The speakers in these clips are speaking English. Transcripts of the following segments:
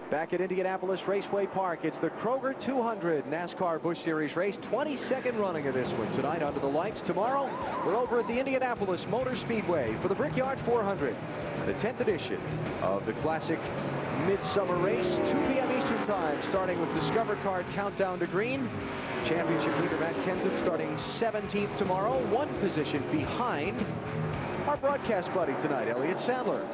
Back at Indianapolis Raceway Park, it's the Kroger 200 NASCAR Busch Series race. 22nd running of this one tonight under the lights. Tomorrow, we're over at the Indianapolis Motor Speedway for the Brickyard 400, the 10th edition of the classic midsummer race. 2 p.m. Eastern Time, starting with Discover Card Countdown to Green. Championship leader Matt Kenseth starting 17th tomorrow, one position behind our broadcast buddy tonight, Elliott Sadler.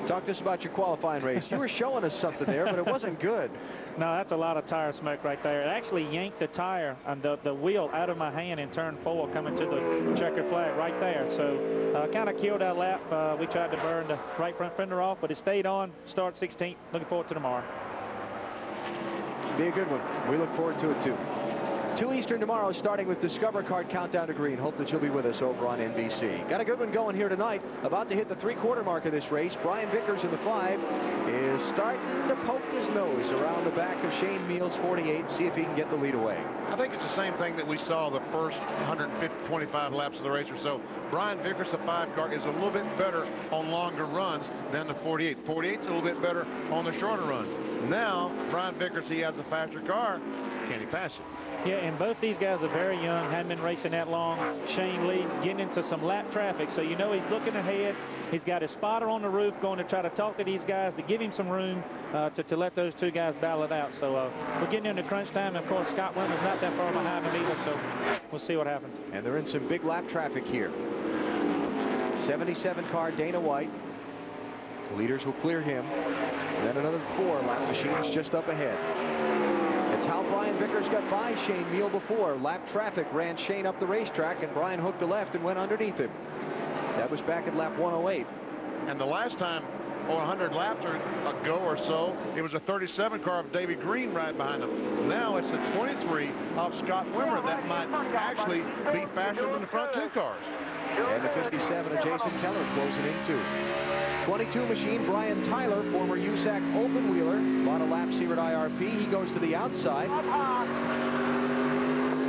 Talk to us about your qualifying race. You were showing us something there, but it wasn't good. No, that's a lot of tire smoke right there. It actually yanked the tire and the wheel out of my hand in turn 4 coming to the checker flag right there. So kind of killed that lap. We tried to burn the right front fender off, but it stayed on. Start 16th. Looking forward to tomorrow. Be a good one. We look forward to it, too. 2 Eastern tomorrow, starting with Discover Card Countdown to Green. Hope that you'll be with us over on NBC. Got a good one going here tonight. About to hit the 3/4 mark of this race. Brian Vickers in the 5 is starting to poke his nose around the back of Shane Hmiel's 48. See if he can get the lead away. I think it's the same thing that we saw the first 125 laps of the race or so. Brian Vickers, the 5 car, is a little bit better on longer runs than the 48. 48's a little bit better on the shorter runs. Now, Brian Vickers, he has a faster car. Can he pass it? Yeah, and both these guys are very young, haven't been racing that long. Shane Lee getting into some lap traffic, so you know he's looking ahead. He's got his spotter on the roof going to try to talk to these guys to give him some room to let those 2 guys battle it out. So we're getting into crunch time. And of course, Scott Wimmer's not that far behind him either, so we'll see what happens. And they're in some big lap traffic here. 77 car Dana White. The leaders will clear him. And then another 4 lap machines just up ahead. It's how Brian Vickers got by Shane Hmiel before. Lap traffic ran Shane up the racetrack, and Brian hooked a left and went underneath him. That was back at lap 108. And the last time, 100 laps ago or so, it was a 37 car of Davey Green right behind him. Now it's the 23 of Scott Wimmer that might actually be faster than the front 2 cars. And the 57 of Jason Keller closing in too. 22 machine Brian Tyler, former USAC open wheeler, a lot of laps here at IRP. He goes to the outside.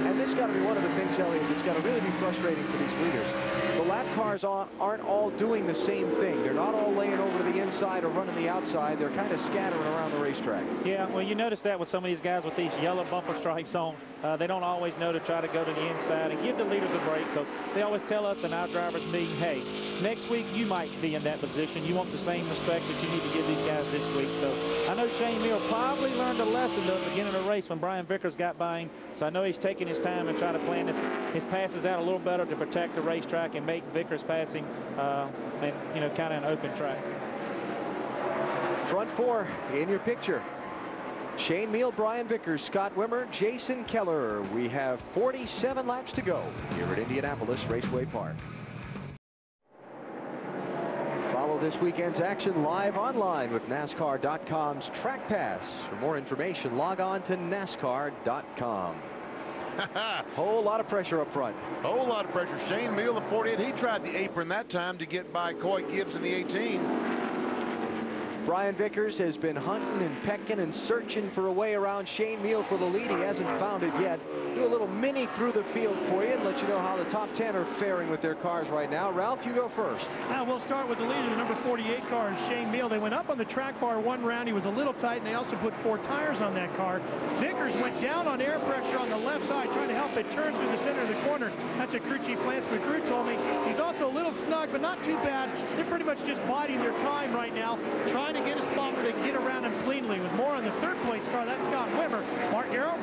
And this got to be one of the things, Elliott, that's got to really be frustrating for these leaders. The lap cars aren't all doing the same thing. They're not all laying over to the inside or running the outside. They're kind of scattering around the racetrack. Yeah, well, you notice that with some of these guys with these yellow bumper stripes on. They don't always know to try to go to the inside and give the leaders a break, because they always tell us in our drivers meeting, hey, next week you might be in that position. You want the same respect that you need to give these guys this week. So I know Shane Hmiel probably learned a lesson at the beginning of the race when Brian Vickers got by him. So I know he's taking his time and trying to plan his passes out a little better to protect the racetrack and make Vickers passing, and, you know, kind of an open track. Front 4 in your picture. Shane Hmiel, Brian Vickers, Scott Wimmer, Jason Keller. We have 47 laps to go here at Indianapolis Raceway Park. Follow this weekend's action live online with NASCAR.com's Track Pass. For more information, log on to NASCAR.com. Whole lot of pressure up front. Whole lot of pressure. Shane Hmiel, the 48, he tried the apron that time to get by Coy Gibbs in the 18. Brian Vickers has been hunting and pecking and searching for a way around Shane Hmiel for the lead. He hasn't found it yet. Do a little mini through the field for you and let you know how the top 10 are faring with their cars right now. Ralph, you go first. We'll start with the leader, the number 48 car, Shane Hmiel. They went up on the track bar 1 round. He was a little tight, and they also put 4 tires on that car. Vickers went down on air pressure on the left side, trying to help it turn through the center of the corner. That's what crew chief Lance McGrew told me. He's also a little snug, but not too bad. They're pretty much just biding their time right now, trying to get a spot where they can get around him cleanly. With more on the 3rd place car, that's Scott Wimmer. Mark Garrow?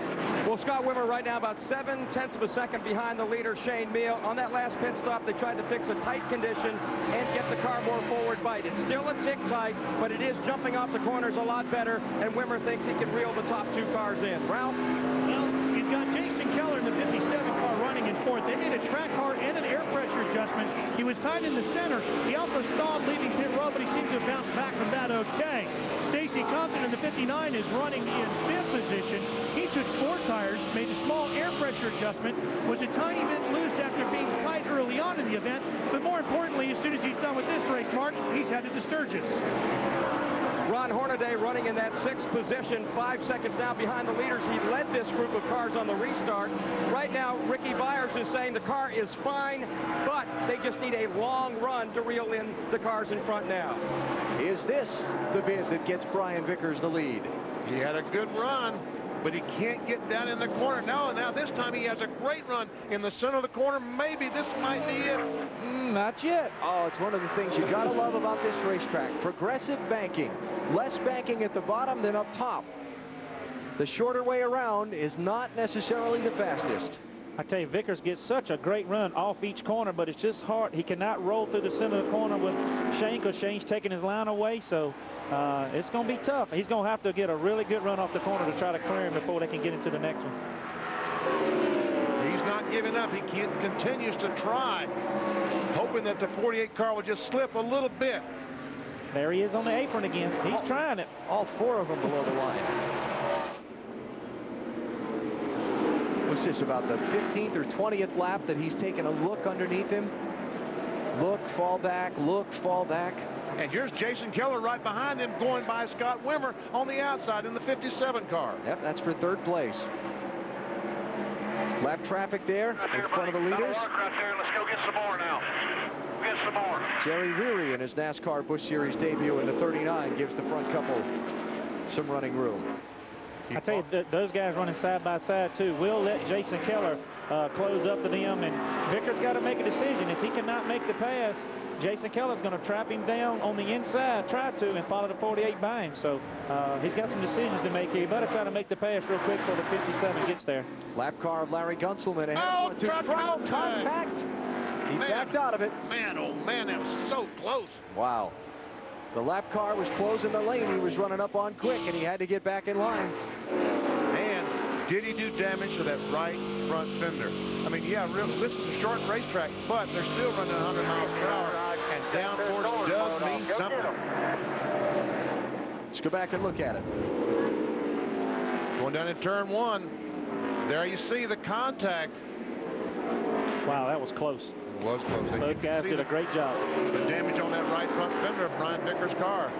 Well, Scott Wimmer right now about 7/10 of a second behind the leader, Shane Hmiel. On that last pit stop, they tried to fix a tight condition and get the car more forward bite. It's still a tick tight, but it is jumping off the corners a lot better, and Wimmer thinks he can reel the top 2 cars in. Ralph? Well, you've got Jason Keller in the 57 car running in 4th. They made a track car and an air pressure adjustment. He was tied in the center. He also stalled leaving pit road, but he seems to have bounced back from that okay. Stacy Compton in the 59 is running in 5th position. He took 4 tires, made a small air pressure adjustment, was a tiny bit loose after being tight early on in the event, but more importantly, as soon as he's done with this race, Mark, he's headed to Sturgis. Ron Hornaday running in that 6th position, 5 seconds now behind the leaders. He led this group of cars on the restart. Right now, Ricky Byers is saying the car is fine, but they just need a long run to reel in the cars in front now. Is this the bid that gets Brian Vickers the lead? He had a good run, but he can't get down in the corner. Now this time he has a great run in the center of the corner. Maybe this might be it. Not yet. Oh, it's one of the things you gotta love about this racetrack. Progressive banking. Less banking at the bottom than up top. The shorter way around is not necessarily the fastest. I tell you, Vickers gets such a great run off each corner, but it's just hard. He cannot roll through the center of the corner with Shane, because Shane's taking his line away, so it's going to be tough. He's going to have to get a really good run off the corner to try to clear him before they can get into the next one. He's not giving up. He continues to try, hoping that the 48 car will just slip a little bit. There he is on the apron again. He's trying it. All 4 of them below the line. What's this, about the 15th or 20th lap that he's taken a look underneath him? Look, fall back, look, fall back. And here's Jason Keller right behind him, going by Scott Wimmer on the outside in the 57 car. Yep, that's for 3rd place. Lap traffic there in front of the leaders. Let's go get some more now. Get some more. Jerry Reary in his NASCAR Busch Series debut in the 39 gives the front couple some running room. I tell you, those guys running side by side too. We'll let Jason Keller close up to them, and Vickers got to make a decision. If he cannot make the pass, Jason Keller's going to trap him down on the inside, try to, and follow the 48 by him. So he's got some decisions to make here. He better try to make the pass real quick before the 57 gets there. Lap car of Larry Gunselman ahead. Oh, contact. He backed out of it. Man, oh man, that was so close. Wow. The lap car was closing the lane. He was running up on quick, and he had to get back in line. And did he do damage to that right front fender? I mean, yeah, really, this is a short racetrack, but they're still running 100 miles per hour, and downforce does mean something. Let's go back and look at it. Going down in turn 1. There you see the contact. Wow, that was close. It was close. Both guys did a great job. The damage on that right front fender of Brian Vickers' car.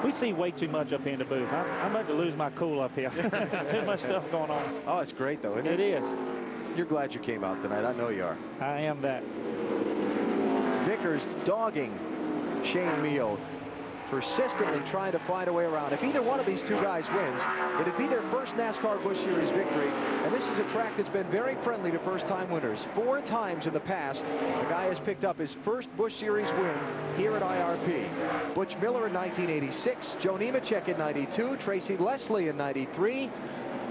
We see way too much up here in the booth. I'm about to lose my cool up here. Too much stuff going on. Oh, it's great, though, isn't it? It is. You're glad you came out tonight. I know you are. I am that. Vickers dogging Shane Hmiel, persistently trying to find a way around. If either one of these 2 guys wins, it'd be their first NASCAR Busch Series victory. And this is a track that's been very friendly to first-time winners. 4 times in the past, the guy has picked up his first Busch Series win here at IRP. Butch Miller in 1986, Joe Nemechek in 92, Tracy Leslie in 93,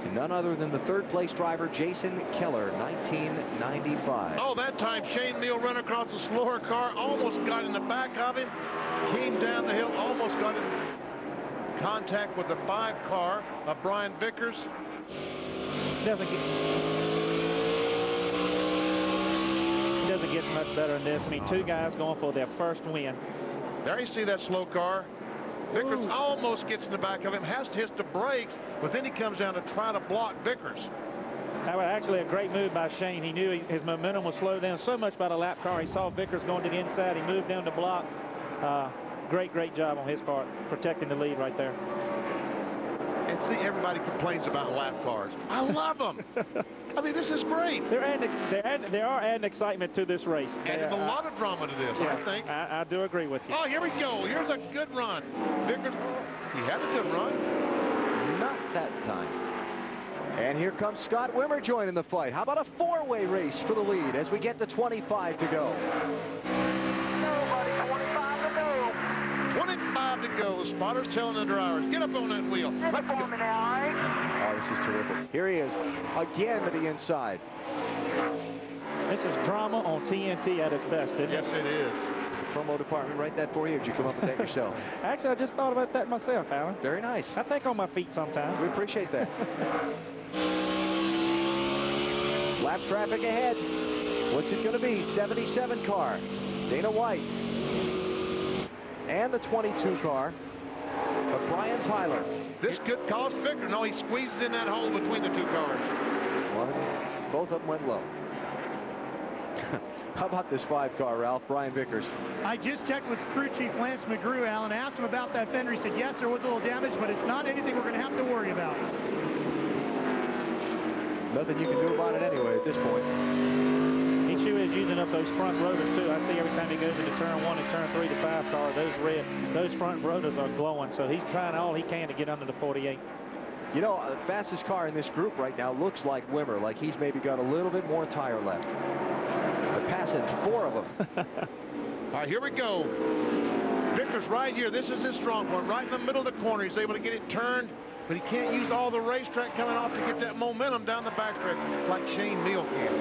and none other than the 3rd-place driver, Jason Keller, 1995. Oh, that time Shane Hmiel ran across the slower car, almost got in the back of him, came down the hill, almost got in contact with the 5 car of Brian Vickers. Doesn't get much better than this. I mean, 2 guys going for their first win. There you see that slow car. Vickers almost gets in the back of him, has to hit the brakes, but then he comes down to try to block Vickers. That was actually a great move by Shane. He knew his momentum was slowed down so much by the lap car. He saw Vickers going to the inside. He moved down to block. Great job on his part, protecting the lead right there. And see, everybody complains about lap cars. I love them. I mean, this is great. They are adding excitement to this race. Adding a lot of drama to this, yeah, I think. I do agree with you. Oh, here we go. Here's a good run. Vickers, he had a good run. Not that time. And here comes Scott Wimmer joining the fight. How about a 4-way race for the lead as we get to 25 to go? 25 to go. The spotter's telling under hours. Get up on that wheel. Let's go. Oh, this is terrific. Here he is again to the inside. This is drama on TNT at its best, isn't it? Yes, it is. Promo department write that for you, or did you come up with that yourself? Actually, I just thought about that myself, Alan. Very nice. I think on my feet sometimes. We appreciate that. Lap traffic ahead. What's it going to be? 77 car. Dana White. And the 22 car of Brian Tyler. This could cost Vickers. No, he squeezes in that hole between the 2 cars. Both of them went low. How about this 5-car, Ralph? Brian Vickers. I just checked with crew chief Lance McGrew, Alan. Asked him about that fender. He said, yes, there was a little damage, but it's not anything we're going to have to worry about. Nothing you can do about it anyway at this point. He sure is using up those front rotors, too. I see every time he goes into turn 1 and turn 3 to 5-car, those front rotors are glowing. So he's trying all he can to get under the 48. You know, the fastest car in this group right now looks like Wimmer, like he's maybe got a little bit more tire left. They're passing 4 of them. All right, here we go. Vickers right here. This is his strong point, right in the middle of the corner. He's able to get it turned, but he can't use all the racetrack coming off to get that momentum down the backstretch like Shane Hmiel can.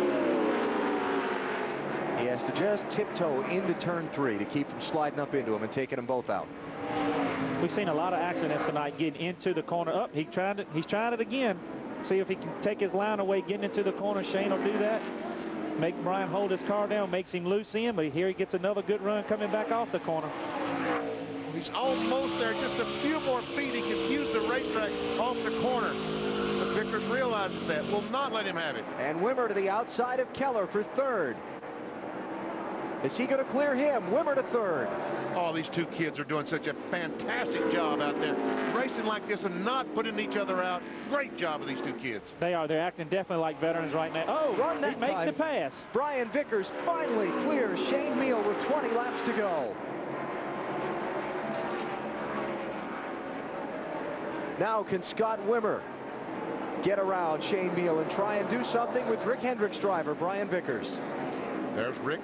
He has to just tiptoe into turn 3 to keep from sliding up into him and taking them both out. We've seen a lot of accidents tonight getting into the corner. Up, he's trying it again. See if he can take his line away, getting into the corner. Shane will do that. Make Brian hold his car down, makes him loose in, but here he gets another good run coming back off the corner. He's almost there. Just a few more feet. He can use the racetrack off the corner. But Vickers realizes that. Will not let him have it. And Wimmer to the outside of Keller for 3rd. Is he going to clear him? Wimmer to 3rd. Oh, these two kids are doing such a fantastic job out there. Racing like this and not putting each other out. Great job of these two kids. They are. They're acting definitely like veterans right now. Oh, Run that he makes time. the pass. Brian Vickers finally clears Shane Hmiel with 20 laps to go. Now can Scott Wimmer get around Shane Hmiel and try and do something with Rick Hendrick's driver, Brian Vickers. There's Rick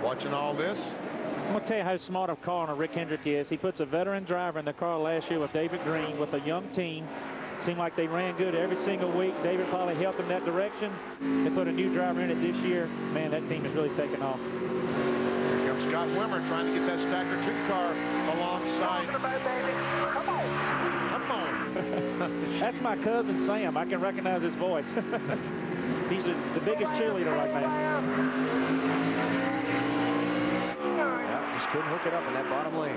watching all this. I'm going to tell you how smart a car on a Rick Hendrick is. He puts a veteran driver in the car last year with David Green with a young team. Seemed like they ran good every single week. David probably helped them that direction. They put a new driver in it this year. Man, that team is really taking off. Here comes Scott Wimmer trying to get that Stacker 2 car alongside. Come on. Come on. That's my cousin Sam. I can recognize his voice. He's the biggest cheerleader right now. Yep, just couldn't hook it up in that bottom lane.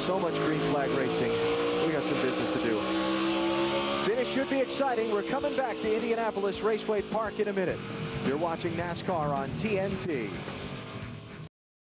So much green flag racing. We got some business to do. Finish should be exciting. We're coming back to Indianapolis Raceway Park in a minute. You're watching NASCAR on TNT.